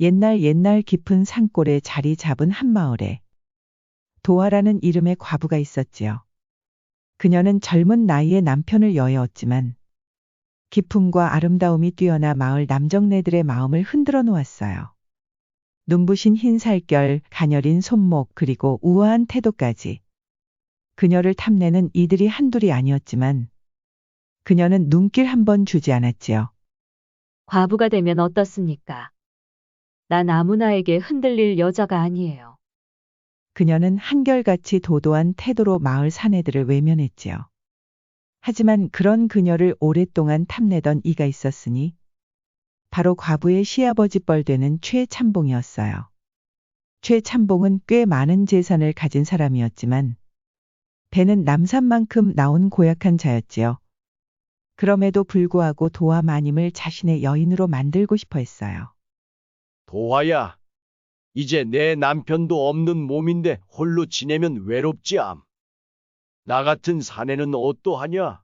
옛날 깊은 산골에 자리 잡은 한 마을에 도화라는 이름의 과부가 있었지요. 그녀는 젊은 나이에 남편을 여의었지만 기품과 아름다움이 뛰어나 마을 남정네들의 마음을 흔들어 놓았어요. 눈부신 흰 살결, 가녀린 손목, 그리고 우아한 태도까지. 그녀를 탐내는 이들이 한둘이 아니었지만 그녀는 눈길 한 번 주지 않았지요. 과부가 되면 어떻습니까? 난 아무나에게 흔들릴 여자가 아니에요. 그녀는 한결같이 도도한 태도로 마을 사내들을 외면했지요. 하지만 그런 그녀를 오랫동안 탐내던 이가 있었으니 바로 과부의 시아버지 뻘 되는 최참봉이었어요. 최참봉은 꽤 많은 재산을 가진 사람이었지만 배는 남산만큼 나온 고약한 자였지요. 그럼에도 불구하고 도화 마님을 자신의 여인으로 만들고 싶어 했어요. 도화야, 이제 내 남편도 없는 몸인데 홀로 지내면 외롭지 암. 나 같은 사내는 어떠하냐?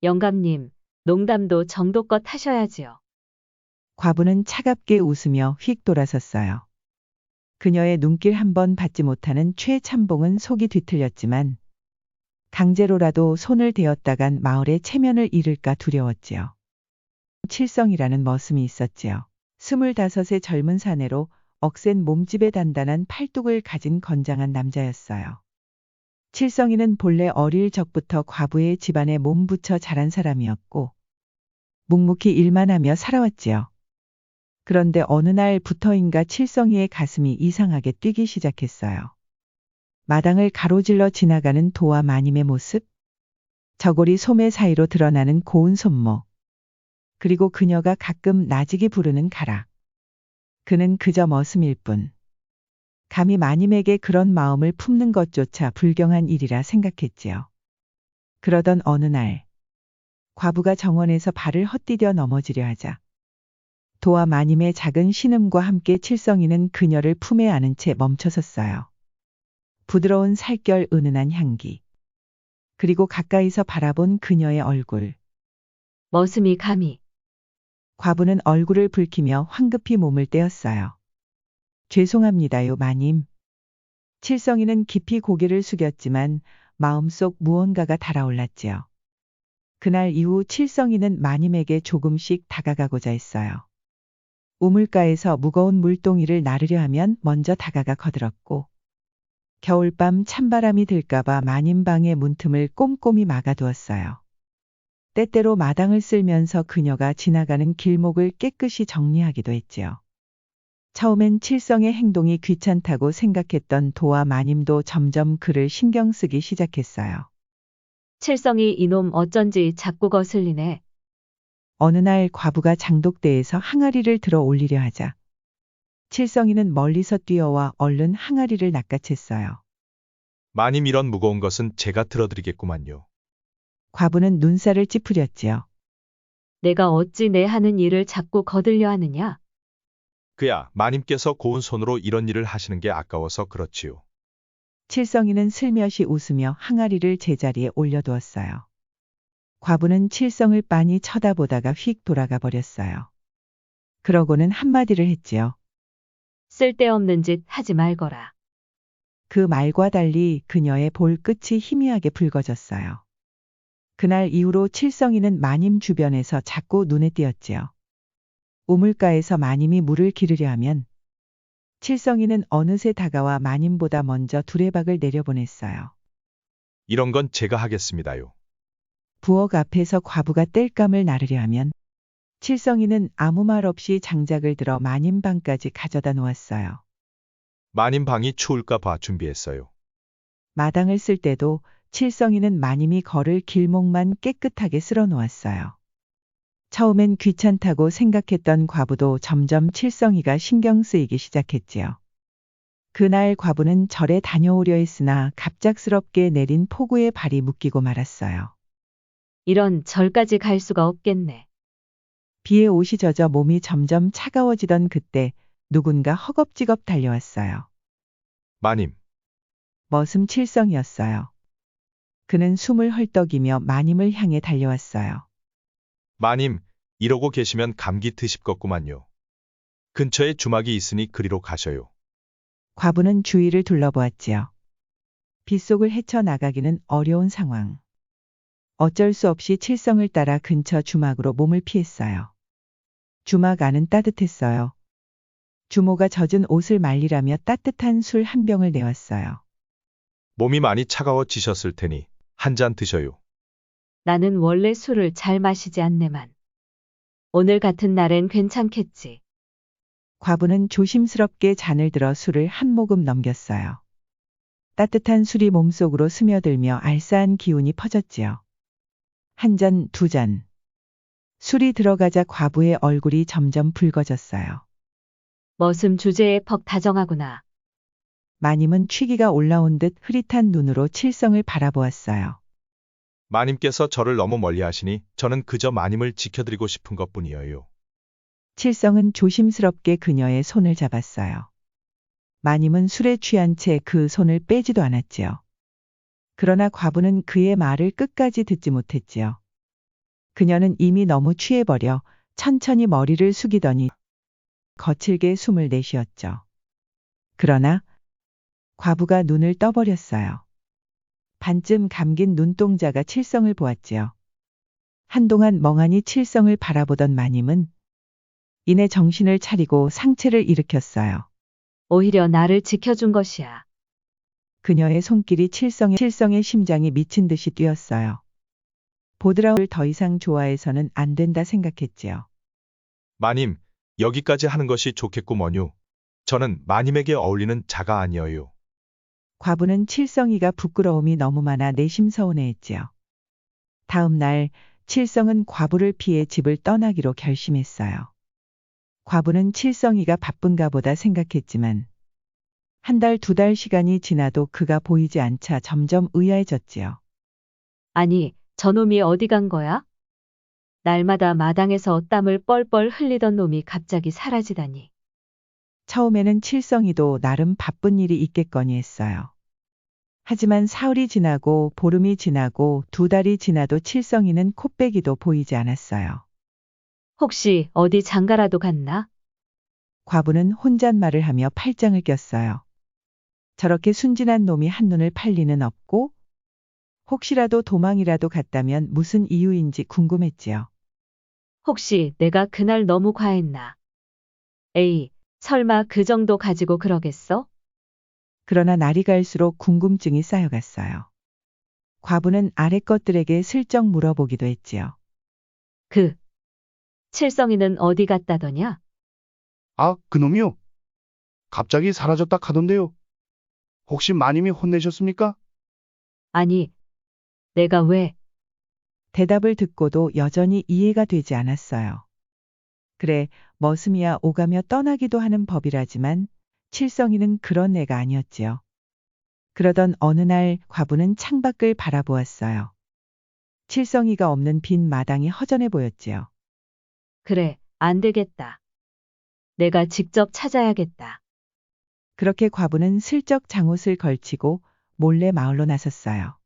영감님, 농담도 정도껏 하셔야지요. 과부는 차갑게 웃으며 휙 돌아섰어요. 그녀의 눈길 한 번 받지 못하는 최참봉은 속이 뒤틀렸지만 강제로라도 손을 대었다간 마을의 체면을 잃을까 두려웠지요. 칠성이라는 머슴이 있었지요. 25의 젊은 사내로 억센 몸집에 단단한 팔뚝을 가진 건장한 남자였어요. 칠성이는 본래 어릴 적부터 과부의 집안에 몸붙여 자란 사람이었고 묵묵히 일만 하며 살아왔지요. 그런데 어느 날부터인가 칠성이의 가슴이 이상하게 뛰기 시작했어요. 마당을 가로질러 지나가는 도화 마님의 모습, 저고리 소매 사이로 드러나는 고운 손목, 그리고 그녀가 가끔 나지기 부르는 가락. 그는 그저 머슴일 뿐. 감히 마님에게 그런 마음을 품는 것조차 불경한 일이라 생각했지요. 그러던 어느 날, 과부가 정원에서 발을 헛디뎌 넘어지려 하자 도화 마님의 작은 신음과 함께 칠성이는 그녀를 품에 안은 채 멈춰섰어요. 부드러운 살결, 은은한 향기. 그리고 가까이서 바라본 그녀의 얼굴. 머슴이 감히. 과부는 얼굴을 붉히며 황급히 몸을 떼었어요. 죄송합니다요, 마님. 칠성이는 깊이 고개를 숙였지만 마음속 무언가가 달아올랐지요. 그날 이후 칠성이는 마님에게 조금씩 다가가고자 했어요. 우물가에서 무거운 물동이를 나르려 하면 먼저 다가가 거들었고 겨울밤 찬바람이 들까봐 마님 방의 문틈을 꼼꼼히 막아두었어요. 때때로 마당을 쓸면서 그녀가 지나가는 길목을 깨끗이 정리하기도 했지요. 처음엔 칠성의 행동이 귀찮다고 생각했던 도화 마님도 점점 그를 신경 쓰기 시작했어요. 칠성이 이놈 어쩐지 자꾸 거슬리네. 어느 날 과부가 장독대에서 항아리를 들어 올리려 하자 칠성이는 멀리서 뛰어와 얼른 항아리를 낚아챘어요. 마님 이런 무거운 것은 제가 들어드리겠구만요. 과부는 눈살을 찌푸렸지요. 내가 어찌 내 하는 일을 자꾸 거들려 하느냐? 그야 마님께서 고운 손으로 이런 일을 하시는 게 아까워서 그렇지요. 칠성이는 슬며시 웃으며 항아리를 제자리에 올려두었어요. 과부는 칠성을 빤히 쳐다보다가 휙 돌아가 버렸어요. 그러고는 한마디를 했지요. 쓸데없는 짓 하지 말거라. 그 말과 달리 그녀의 볼끝이 희미하게 붉어졌어요. 그날 이후로 칠성이는 마님 주변에서 자꾸 눈에 띄었지요. 우물가에서 마님이 물을 기르려 하면 칠성이는 어느새 다가와 마님보다 먼저 두레박을 내려보냈어요. 이런 건 제가 하겠습니다요. 부엌 앞에서 과부가 땔감을 나르려 하면 칠성이는 아무 말 없이 장작을 들어 마님 방까지 가져다 놓았어요. 마님 방이 추울까 봐 준비했어요. 마당을 쓸 때도 칠성이는 마님이 걸을 길목만 깨끗하게 쓸어 놓았어요. 처음엔 귀찮다고 생각했던 과부도 점점 칠성이가 신경 쓰이기 시작했지요. 그날 과부는 절에 다녀오려 했으나 갑작스럽게 내린 폭우에 발이 묶이고 말았어요. 이런 절까지 갈 수가 없겠네. 비에 옷이 젖어 몸이 점점 차가워지던 그때 누군가 허겁지겁 달려왔어요. 마님, 머슴 칠성이었어요. 그는 숨을 헐떡이며 마님을 향해 달려왔어요. 마님, 이러고 계시면 감기 드십겠구만요. 근처에 주막이 있으니 그리로 가셔요. 과부는 주위를 둘러보았지요. 빗속을 헤쳐나가기는 어려운 상황. 어쩔 수 없이 칠성을 따라 근처 주막으로 몸을 피했어요. 주막 안은 따뜻했어요. 주모가 젖은 옷을 말리라며 따뜻한 술 한 병을 내왔어요. 몸이 많이 차가워지셨을 테니 한 잔 드셔요. 나는 원래 술을 잘 마시지 않네만. 오늘 같은 날엔 괜찮겠지. 과부는 조심스럽게 잔을 들어 술을 한 모금 넘겼어요. 따뜻한 술이 몸속으로 스며들며 알싸한 기운이 퍼졌지요. 한 잔, 두 잔. 술이 들어가자 과부의 얼굴이 점점 붉어졌어요. 머슴 주제에 퍽 다정하구나. 마님은 취기가 올라온 듯 흐릿한 눈으로 칠성을 바라보았어요. 마님께서 저를 너무 멀리 하시니 저는 그저 마님을 지켜드리고 싶은 것뿐이에요. 칠성은 조심스럽게 그녀의 손을 잡았어요. 마님은 술에 취한 채 그 손을 빼지도 않았지요. 그러나 과부는 그의 말을 끝까지 듣지 못했지요. 그녀는 이미 너무 취해버려 천천히 머리를 숙이더니 거칠게 숨을 내쉬었죠. 그러나 과부가 눈을 떠버렸어요. 반쯤 감긴 눈동자가 칠성을 보았지요. 한동안 멍하니 칠성을 바라보던 마님은 이내 정신을 차리고 상체를 일으켰어요. 오히려 나를 지켜준 것이야. 그녀의 손길이 칠성의 심장이 미친 듯이 뛰었어요. 보드라울을 더 이상 좋아해서는 안 된다 생각했지요. 마님, 여기까지 하는 것이 좋겠구먼요. 저는 마님에게 어울리는 자가 아니어요. 과부는 칠성이가 부끄러움이 너무 많아 내심 서운해했지요. 다음 날 칠성은 과부를 피해 집을 떠나기로 결심했어요. 과부는 칠성이가 바쁜가 보다 생각했지만 한 달, 두 달 시간이 지나도 그가 보이지 않자 점점 의아해졌지요. 아니, 저놈이 어디 간 거야? 날마다 마당에서 땀을 뻘뻘 흘리던 놈이 갑자기 사라지다니. 처음에는 칠성이도 나름 바쁜 일이 있겠거니 했어요. 하지만 사흘이 지나고 보름이 지나고 두 달이 지나도 칠성이는 코빼기도 보이지 않았어요. 혹시 어디 장가라도 갔나? 과부는 혼잣말을 하며 팔짱을 꼈어요. 저렇게 순진한 놈이 한눈을 팔 리는 없고 혹시라도 도망이라도 갔다면 무슨 이유인지 궁금했지요. 혹시 내가 그날 너무 과했나? 에이, 설마 그 정도 가지고 그러겠어? 그러나 날이 갈수록 궁금증이 쌓여갔어요. 과부는 아래 것들에게 슬쩍 물어보기도 했지요. 칠성이는 어디 갔다더냐? 아, 그놈이요? 갑자기 사라졌다 카던데요. 혹시 마님이 혼내셨습니까? 아니, 내가 왜? 대답을 듣고도 여전히 이해가 되지 않았어요. 그래, 머슴이야 오가며 떠나기도 하는 법이라지만 칠성이는 그런 애가 아니었지요. 그러던 어느 날 과부는 창밖을 바라보았어요. 칠성이가 없는 빈 마당이 허전해 보였지요. 그래, 안 되겠다. 내가 직접 찾아야겠다. 그렇게 과부는 슬쩍 장옷을 걸치고 몰래 마을로 나섰어요.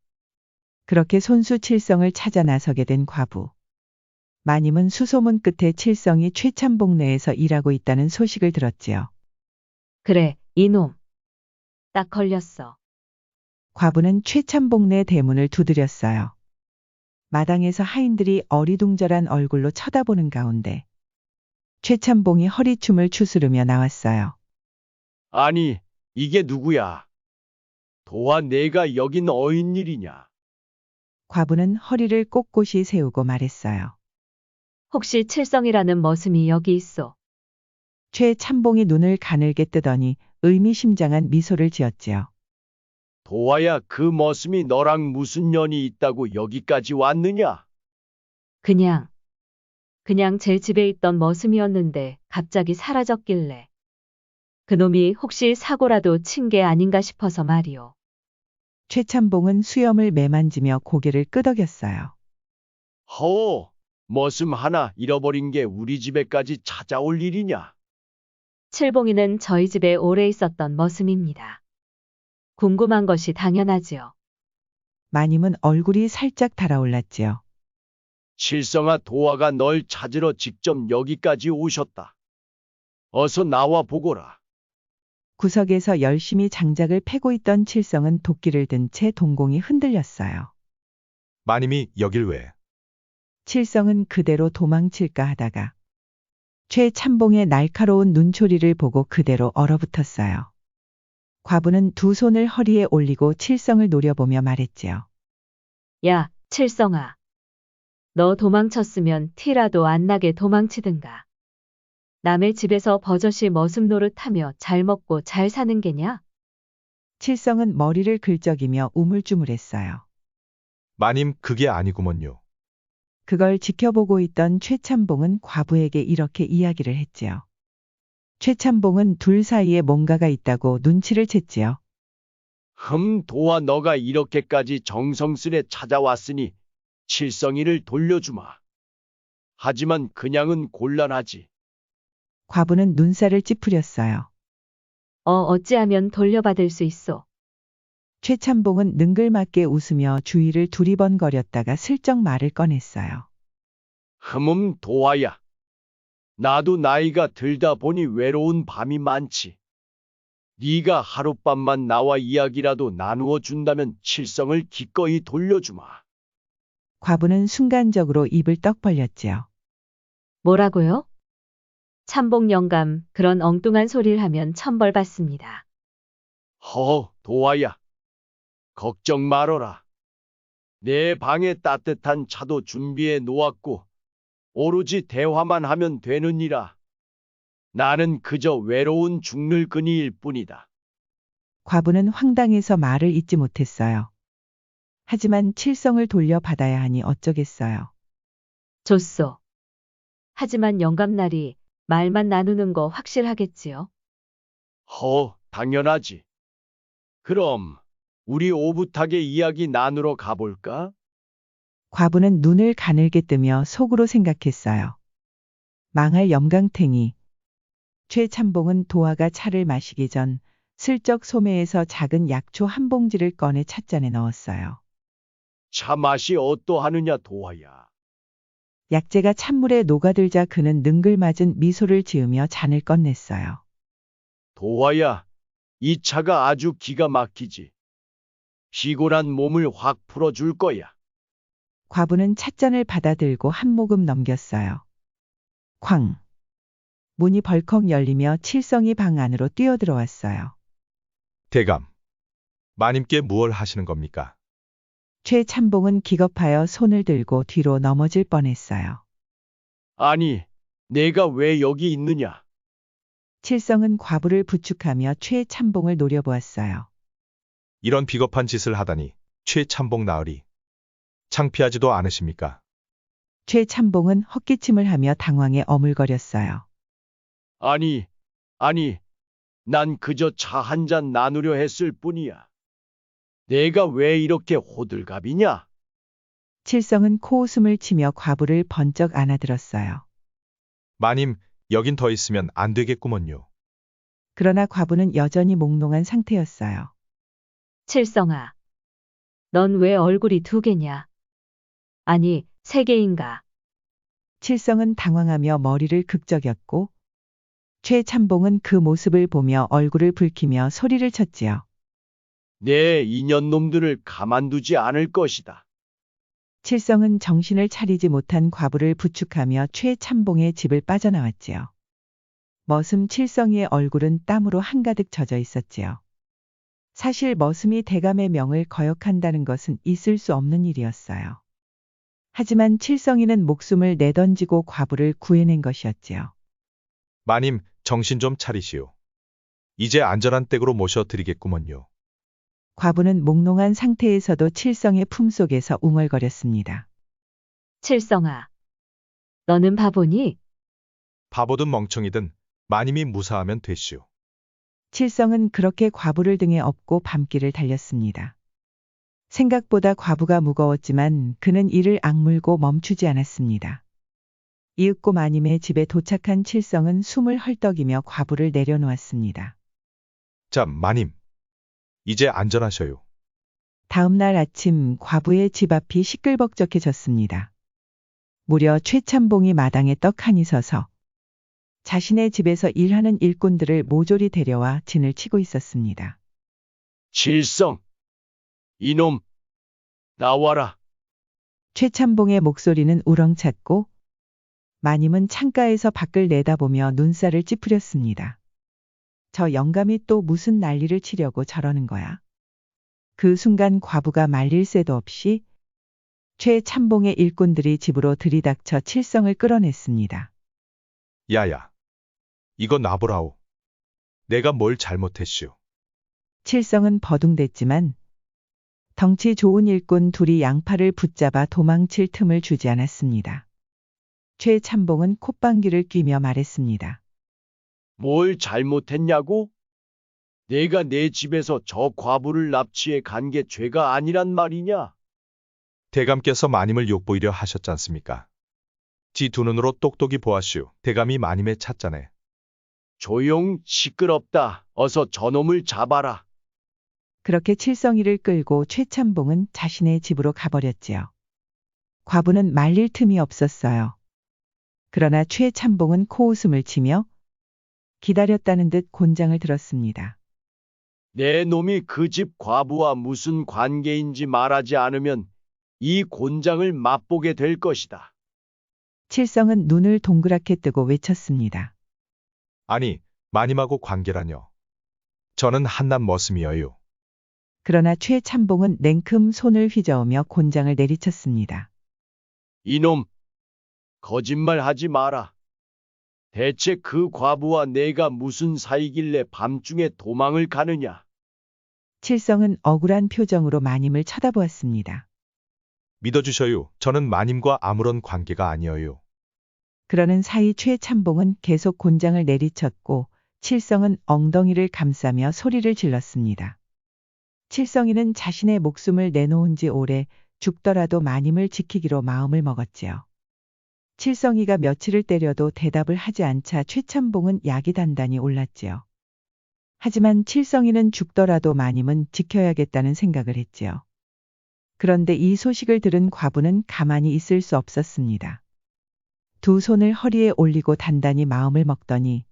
그렇게 손수 칠성을 찾아 나서게 된 과부. 마님은 수소문 끝에 칠성이 최참봉 내에서 일하고 있다는 소식을 들었지요. 그래, 이놈. 딱 걸렸어. 과부는 최참봉 내 대문을 두드렸어요. 마당에서 하인들이 어리둥절한 얼굴로 쳐다보는 가운데 최참봉이 허리춤을 추스르며 나왔어요. 아니, 이게 누구야? 도와 내가 여긴 어인일이냐? 과부는 허리를 꼿꼿이 세우고 말했어요. 혹시 칠성이라는 머슴이 여기 있어? 최참봉이 눈을 가늘게 뜨더니 의미심장한 미소를 지었지요. 도와야 그 머슴이 너랑 무슨 연이 있다고 여기까지 왔느냐? 그냥 제 집에 있던 머슴이었는데 갑자기 사라졌길래. 그놈이 혹시 사고라도 친 게 아닌가 싶어서 말이오. 최참봉은 수염을 매만지며 고개를 끄덕였어요. 허, 머슴 하나 잃어버린 게 우리 집에까지 찾아올 일이냐? 칠봉이는 저희 집에 오래 있었던 머슴입니다. 궁금한 것이 당연하지요. 마님은 얼굴이 살짝 달아올랐지요. 칠성아 도화가 널 찾으러 직접 여기까지 오셨다. 어서 나와 보거라. 구석에서 열심히 장작을 패고 있던 칠성은 도끼를 든 채 동공이 흔들렸어요. 마님이 여길 왜? 칠성은 그대로 도망칠까 하다가 최참봉의 날카로운 눈초리를 보고 그대로 얼어붙었어요. 과부는 두 손을 허리에 올리고 칠성을 노려보며 말했지요. 야, 칠성아. 너 도망쳤으면 티라도 안 나게 도망치든가. 남의 집에서 버젓이 머슴 노릇하며 잘 먹고 잘 사는 게냐? 칠성은 머리를 긁적이며 우물쭈물했어요. 마님 그게 아니구먼요. 그걸 지켜보고 있던 최참봉은 과부에게 이렇게 이야기를 했지요. 최참봉은 둘 사이에 뭔가가 있다고 눈치를 챘지요. 도와 너가 이렇게까지 정성스레 찾아왔으니 칠성이를 돌려주마. 하지만 그냥은 곤란하지. 과부는 눈살을 찌푸렸어요. 어찌하면 돌려받을 수 있소. 최참봉은 능글맞게 웃으며 주위를 두리번거렸다가 슬쩍 말을 꺼냈어요. 도와야. 나도 나이가 들다 보니 외로운 밤이 많지. 네가 하룻밤만 나와 이야기라도 나누어 준다면 칠성을 기꺼이 돌려주마. 과부는 순간적으로 입을 떡 벌렸지요. 뭐라고요? 참봉 영감, 그런 엉뚱한 소리를 하면 천벌 받습니다. 도와야. 걱정 말어라. 내 방에 따뜻한 차도 준비해 놓았고 오로지 대화만 하면 되느니라. 나는 그저 외로운 중늙은이일 뿐이다. 과부는 황당해서 말을 잇지 못했어요. 하지만 칠성을 돌려받아야 하니 어쩌겠어요. 좋소. 하지만 영감날이 말만 나누는 거 확실하겠지요? 당연하지. 그럼 우리 오붓하게 이야기 나누러 가볼까? 과부는 눈을 가늘게 뜨며 속으로 생각했어요. 망할 염강탱이. 최참봉은 도화가 차를 마시기 전 슬쩍 소매에서 작은 약초 한 봉지를 꺼내 찻잔에 넣었어요. 차 맛이 어떠하느냐 도화야. 약재가 찬물에 녹아들자 그는 능글맞은 미소를 지으며 잔을 꺼냈어요. 도화야, 이 차가 아주 기가 막히지. 피곤한 몸을 확 풀어줄 거야. 과부는 찻잔을 받아들고 한 모금 넘겼어요. 쾅! 문이 벌컥 열리며 칠성이 방 안으로 뛰어들어왔어요. 대감. 마님께 무얼 하시는 겁니까? 최참봉은 기겁하여 손을 들고 뒤로 넘어질 뻔했어요. 아니, 내가 왜 여기 있느냐? 칠성은 과부를 부축하며 최참봉을 노려보았어요. 이런 비겁한 짓을 하다니 최참봉 나으리. 창피하지도 않으십니까? 최참봉은 헛기침을 하며 당황해 어물거렸어요. 아니, 난 그저 차 한 잔 나누려 했을 뿐이야. 내가 왜 이렇게 호들갑이냐? 칠성은 코웃음을 치며 과부를 번쩍 안아들었어요. 마님, 여긴 더 있으면 안 되겠구먼요. 그러나 과부는 여전히 몽롱한 상태였어요. 칠성아. 넌 왜 얼굴이 두 개냐? 아니, 세 개인가? 칠성은 당황하며 머리를 극적였고 최참봉은 그 모습을 보며 얼굴을 붉히며 소리를 쳤지요. 내 인연놈들을 가만두지 않을 것이다. 칠성은 정신을 차리지 못한 과부를 부축하며 최참봉의 집을 빠져나왔지요. 머슴 칠성이의 얼굴은 땀으로 한가득 젖어 있었지요. 사실 머슴이 대감의 명을 거역한다는 것은 있을 수 없는 일이었어요. 하지만 칠성이는 목숨을 내던지고 과부를 구해낸 것이었지요. 마님, 정신 좀 차리시오. 이제 안전한 댁으로 모셔드리겠구먼요. 과부는 몽롱한 상태에서도 칠성의 품속에서 웅얼거렸습니다. 칠성아. 너는 바보니? 바보든 멍청이든 마님이 무사하면 되시오. 칠성은 그렇게 과부를 등에 업고 밤길을 달렸습니다. 생각보다 과부가 무거웠지만 그는 이를 악물고 멈추지 않았습니다. 이윽고 마님의 집에 도착한 칠성은 숨을 헐떡이며 과부를 내려놓았습니다. 자, 마님. 이제 안전하셔요. 다음 날 아침 과부의 집 앞이 시끌벅적해졌습니다. 무려 최참봉이 마당에 떡하니 서서 자신의 집에서 일하는 일꾼들을 모조리 데려와 진을 치고 있었습니다. 칠성, 이놈, 나와라. 최참봉의 목소리는 우렁찼고 마님은 창가에서 밖을 내다보며 눈살을 찌푸렸습니다. 저 영감이 또 무슨 난리를 치려고 저러는 거야? 그 순간 과부가 말릴 새도 없이 최참봉의 일꾼들이 집으로 들이닥쳐 칠성을 끌어냈습니다. 야야. 이거 놔보라오. 내가 뭘 잘못했슈. 칠성은 버둥댔지만 덩치 좋은 일꾼 둘이 양팔을 붙잡아 도망칠 틈을 주지 않았습니다. 최참봉은 콧방귀를 뀌며 말했습니다. 뭘 잘못했냐고? 내가 내 집에서 저 과부를 납치해 간 게 죄가 아니란 말이냐? 대감께서 마님을 욕보이려 하셨잖습니까? 지 두 눈으로 똑똑히 보았슈. 대감이 마님의 찻잔에. 조용, 시끄럽다. 어서 저놈을 잡아라. 그렇게 칠성이를 끌고 최참봉은 자신의 집으로 가버렸지요. 과부는 말릴 틈이 없었어요. 그러나 최참봉은 코웃음을 치며 기다렸다는 듯 곤장을 들었습니다. 내 놈이 그 집 과부와 무슨 관계인지 말하지 않으면 이 곤장을 맛보게 될 것이다. 칠성은 눈을 동그랗게 뜨고 외쳤습니다. 아니, 마님하고 관계라뇨. 저는 한낱 머슴이어요. 그러나 최참봉은 냉큼 손을 휘저으며 곤장을 내리쳤습니다. 이놈, 거짓말하지 마라. 대체 그 과부와 내가 무슨 사이길래 밤중에 도망을 가느냐? 칠성은 억울한 표정으로 마님을 쳐다보았습니다. 믿어주셔요. 저는 마님과 아무런 관계가 아니어요. 그러는 사이 최참봉은 계속 곤장을 내리쳤고 칠성은 엉덩이를 감싸며 소리를 질렀습니다. 칠성이는 자신의 목숨을 내놓은 지 오래 죽더라도 마님을 지키기로 마음을 먹었지요. 칠성이가 며칠을 때려도 대답을 하지 않자 최참봉은 약이 단단히 올랐지요. 하지만 칠성이는 죽더라도 마님은 지켜야겠다는 생각을 했지요. 그런데 이 소식을 들은 과부는 가만히 있을 수 없었습니다. 두 손을 허리에 올리고 단단히 마음을 먹더니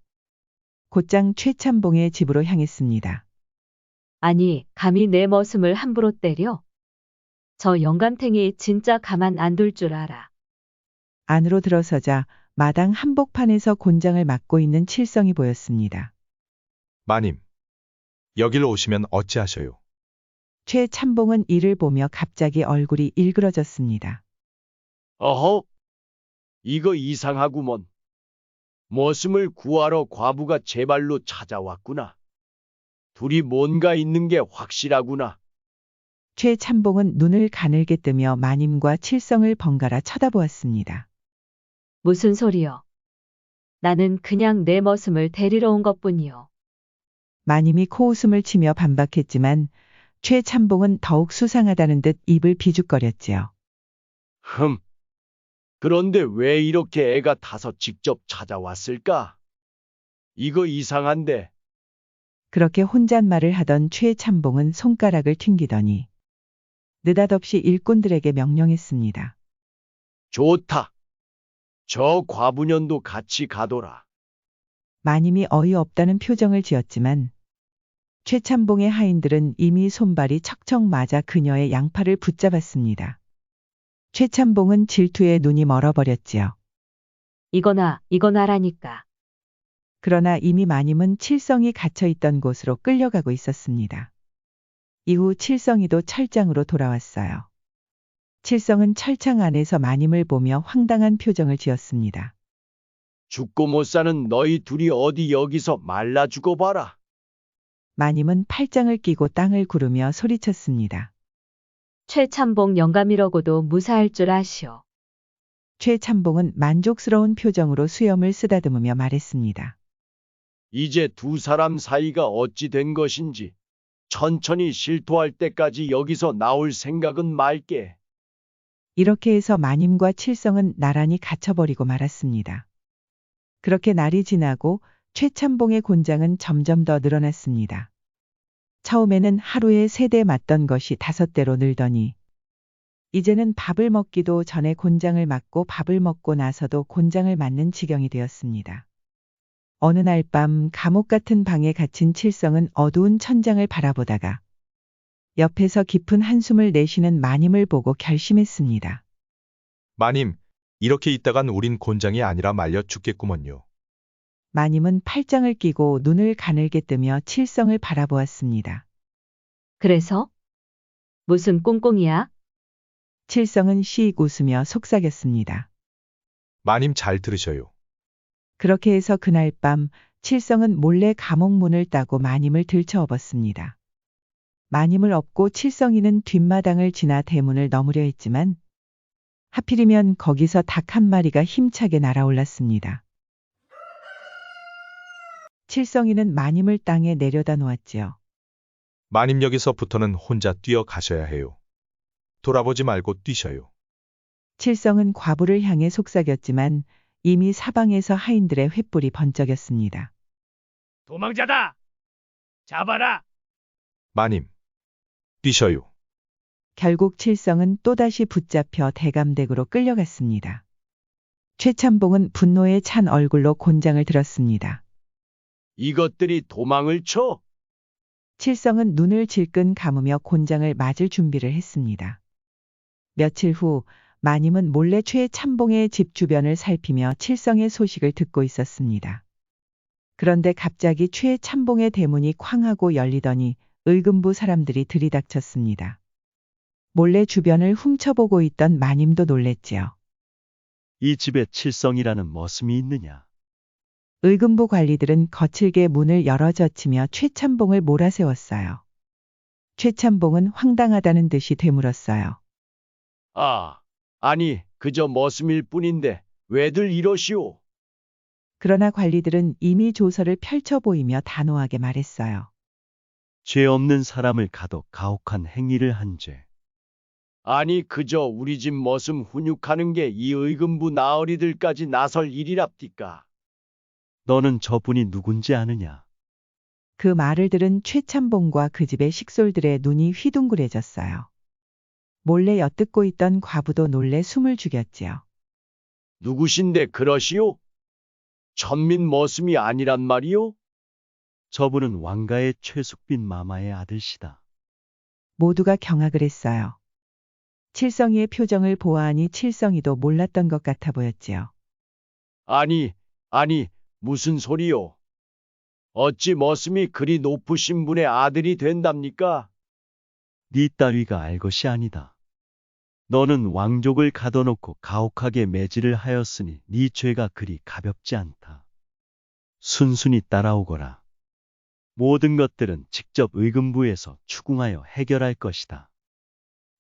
곧장 최참봉의 집으로 향했습니다. 아니, 감히 내 머슴을 함부로 때려? 저 영감탱이 진짜 가만 안 둘 줄 알아. 안으로 들어서자 마당 한복판에서 곤장을 맡고 있는 칠성이 보였습니다. 마님. 여기로 오시면 어찌하셔요? 최참봉은 이를 보며 갑자기 얼굴이 일그러졌습니다. 어허, 이거 이상하구먼. 머슴을 구하러 과부가 제 발로 찾아왔구나. 둘이 뭔가 있는 게 확실하구나. 최참봉은 눈을 가늘게 뜨며 마님과 칠성을 번갈아 쳐다보았습니다. 무슨 소리여? 나는 그냥 내 머슴을 데리러 온 것뿐이요. 마님이 코웃음을 치며 반박했지만 최참봉은 더욱 수상하다는 듯 입을 비죽거렸지요. 그런데 왜 이렇게 애가 타서 직접 찾아왔을까? 이거 이상한데. 그렇게 혼잣말을 하던 최참봉은 손가락을 튕기더니 느닷없이 일꾼들에게 명령했습니다. 좋다. 저 과부년도 같이 가둬라. 마님이 어이없다는 표정을 지었지만 최참봉의 하인들은 이미 손발이 척척 맞아 그녀의 양팔을 붙잡았습니다. 최참봉은 질투에 눈이 멀어버렸지요. 이거나라니까. 그러나 이미 마님은 칠성이 갇혀있던 곳으로 끌려가고 있었습니다. 이후 칠성이도 철장으로 돌아왔어요. 칠성은 철창 안에서 마님을 보며 황당한 표정을 지었습니다. 죽고 못 사는 너희 둘이 어디 여기서 말라 죽어봐라. 마님은 팔짱을 끼고 땅을 구르며 소리쳤습니다. 최참봉 영감이라고도 무사할 줄 아시오. 최참봉은 만족스러운 표정으로 수염을 쓰다듬으며 말했습니다. 이제 두 사람 사이가 어찌 된 것인지 천천히 실토할 때까지 여기서 나올 생각은 말게. 이렇게 해서 마님과 칠성은 나란히 갇혀버리고 말았습니다. 그렇게 날이 지나고 최참봉의 곤장은 점점 더 늘어났습니다. 처음에는 하루에 3대 맞던 것이 5대로 늘더니 이제는 밥을 먹기도 전에 곤장을 맞고 밥을 먹고 나서도 곤장을 맞는 지경이 되었습니다. 어느 날 밤 감옥 같은 방에 갇힌 칠성은 어두운 천장을 바라보다가 옆에서 깊은 한숨을 내쉬는 마님을 보고 결심했습니다. 마님, 이렇게 있다간 우린 곤장이 아니라 말려 죽겠구먼요. 마님은 팔짱을 끼고 눈을 가늘게 뜨며 칠성을 바라보았습니다. 그래서? 무슨 꽁꽁이야? 칠성은 씩 웃으며 속삭였습니다. 마님 잘 들으셔요. 그렇게 해서 그날 밤 칠성은 몰래 감옥 문을 따고 마님을 들쳐업었습니다. 마님을 업고 칠성이는 뒷마당을 지나 대문을 넘으려 했지만 하필이면 거기서 닭 한 마리가 힘차게 날아올랐습니다. 칠성이는 마님을 땅에 내려다 놓았지요. 마님 여기서부터는 혼자 뛰어가셔야 해요. 돌아보지 말고 뛰셔요. 칠성은 과부를 향해 속삭였지만 이미 사방에서 하인들의 횃불이 번쩍였습니다. 도망자다! 잡아라! 마님, 뛰셔요. 결국 칠성은 또다시 붙잡혀 대감댁으로 끌려갔습니다. 최참봉은 분노에 찬 얼굴로 곤장을 들었습니다. 이것들이 도망을 쳐? 칠성은 눈을 질끈 감으며 곤장을 맞을 준비를 했습니다. 며칠 후 마님은 몰래 최참봉의 집 주변을 살피며 칠성의 소식을 듣고 있었습니다. 그런데 갑자기 최참봉의 대문이 쾅 하고 열리더니 의금부 사람들이 들이닥쳤습니다. 몰래 주변을 훔쳐보고 있던 마님도 놀랬지요. 이 집에 칠성이라는 머슴이 있느냐? 의금부 관리들은 거칠게 문을 열어젖히며 최참봉을 몰아세웠어요. 최참봉은 황당하다는 듯이 되물었어요. 아니, 그저 머슴일 뿐인데 왜들 이러시오? 그러나 관리들은 이미 조서를 펼쳐 보이며 단호하게 말했어요. 죄 없는 사람을 가둬 가혹한 행위를 한 죄. 아니, 그저 우리 집 머슴 훈육하는 게 이 의금부 나으리들까지 나설 일이랍디까? 너는 저분이 누군지 아느냐? 그 말을 들은 최참봉과 그 집의 식솔들의 눈이 휘둥그레졌어요. 몰래 엿듣고 있던 과부도 놀래 숨을 죽였지요. 누구신데 그러시오? 천민 머슴이 아니란 말이오? 저분은 왕가의 최숙빈 마마의 아들시다. 모두가 경악을 했어요. 칠성이의 표정을 보아하니 칠성이도 몰랐던 것 같아 보였지요. 아니, 무슨 소리요? 어찌 머슴이 그리 높으신 분의 아들이 된답니까? 네 따위가 알 것이 아니다. 너는 왕족을 가둬놓고 가혹하게 매질을 하였으니 네 죄가 그리 가볍지 않다. 순순히 따라오거라. 모든 것들은 직접 의금부에서 추궁하여 해결할 것이다.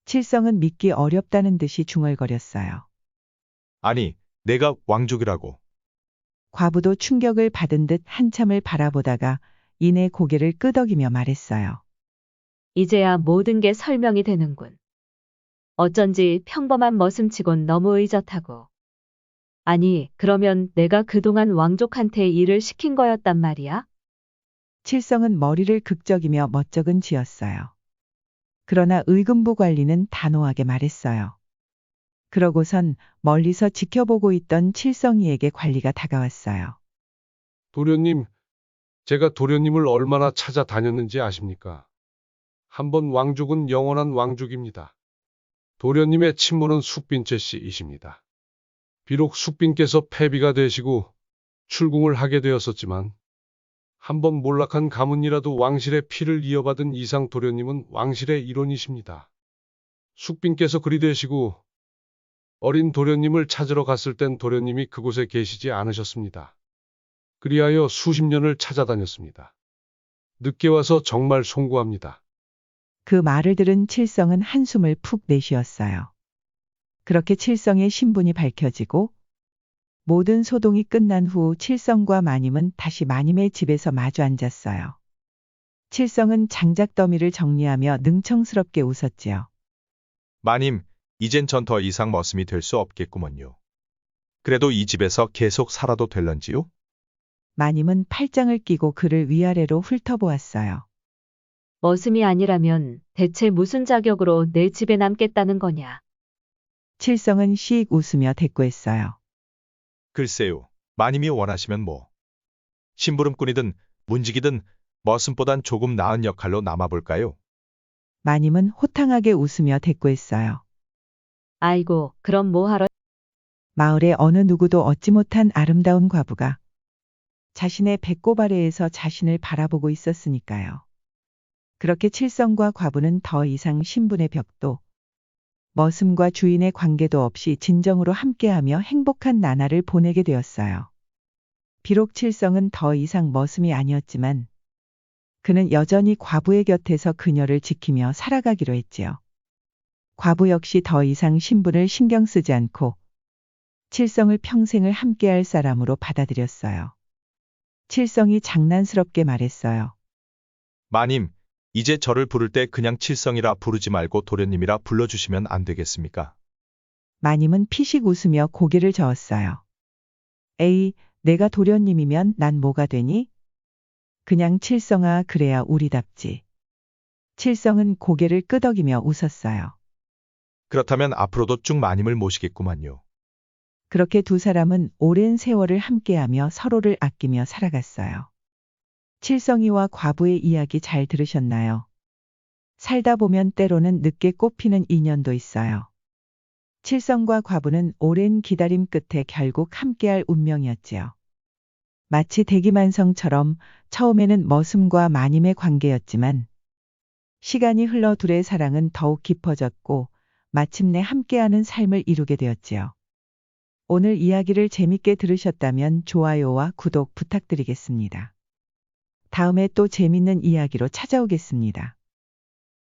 칠성은 믿기 어렵다는 듯이 중얼거렸어요. 아니, 내가 왕족이라고. 과부도 충격을 받은 듯 한참을 바라보다가 이내 고개를 끄덕이며 말했어요. 이제야 모든 게 설명이 되는군. 어쩐지 평범한 머슴치곤 너무 의젓하고. 아니, 그러면 내가 그동안 왕족한테 일을 시킨 거였단 말이야? 칠성은 머리를 극적이며 멋쩍은 지었어요. 그러나 의금부 관리는 단호하게 말했어요. 그러고선 멀리서 지켜보고 있던 칠성이에게 관리가 다가왔어요. 도련님, 제가 도련님을 얼마나 찾아다녔는지 아십니까? 한번 왕족은 영원한 왕족입니다. 도련님의 친모는 숙빈채 씨이십니다. 비록 숙빈께서 패비가 되시고 출궁을 하게 되었었지만 한번 몰락한 가문이라도 왕실의 피를 이어받은 이상 도련님은 왕실의 일원이십니다. 숙빈께서 그리 되시고 어린 도련님을 찾으러 갔을 땐 도련님이 그곳에 계시지 않으셨습니다. 그리하여 수십 년을 찾아다녔습니다. 늦게 와서 정말 송구합니다. 그 말을 들은 칠성은 한숨을 푹 내쉬었어요. 그렇게 칠성의 신분이 밝혀지고 모든 소동이 끝난 후 칠성과 마님은 다시 마님의 집에서 마주 앉았어요. 칠성은 장작 더미를 정리하며 능청스럽게 웃었지요. 마님, 이젠 전 더 이상 머슴이 될 수 없겠구먼요. 그래도 이 집에서 계속 살아도 될런지요? 마님은 팔짱을 끼고 그를 위아래로 훑어보았어요. 머슴이 아니라면 대체 무슨 자격으로 내 집에 남겠다는 거냐? 칠성은 씩 웃으며 대꾸했어요. 글쎄요, 마님이 원하시면 뭐. 심부름꾼이든 문직이든 머슴보단 조금 나은 역할로 남아볼까요? 마님은 호탕하게 웃으며 대꾸했어요. 아이고, 그럼 뭐하러? 마을의 어느 누구도 얻지 못한 아름다운 과부가 자신의 배꼽 아래에서 자신을 바라보고 있었으니까요. 그렇게 칠성과 과부는 더 이상 신분의 벽도, 머슴과 주인의 관계도 없이 진정으로 함께하며 행복한 나날을 보내게 되었어요. 비록 칠성은 더 이상 머슴이 아니었지만 그는 여전히 과부의 곁에서 그녀를 지키며 살아가기로 했지요. 과부 역시 더 이상 신분을 신경 쓰지 않고 칠성을 평생을 함께할 사람으로 받아들였어요. 칠성이 장난스럽게 말했어요. 마님, 이제 저를 부를 때 그냥 칠성이라 부르지 말고 도련님이라 불러주시면 안 되겠습니까? 마님은 피식 웃으며 고개를 저었어요. 에이, 내가 도련님이면 난 뭐가 되니? 그냥 칠성아, 그래야 우리답지. 칠성은 고개를 끄덕이며 웃었어요. 그렇다면 앞으로도 쭉 마님을 모시겠구만요. 그렇게 두 사람은 오랜 세월을 함께하며 서로를 아끼며 살아갔어요. 칠성이와 과부의 이야기 잘 들으셨나요? 살다 보면 때로는 늦게 꽃피는 인연도 있어요. 칠성과 과부는 오랜 기다림 끝에 결국 함께할 운명이었지요. 마치 대기만성처럼 처음에는 머슴과 마님의 관계였지만 시간이 흘러 둘의 사랑은 더욱 깊어졌고 마침내 함께하는 삶을 이루게 되었지요. 오늘 이야기를 재밌게 들으셨다면 좋아요와 구독 부탁드리겠습니다. 다음에 또 재밌는 이야기로 찾아오겠습니다.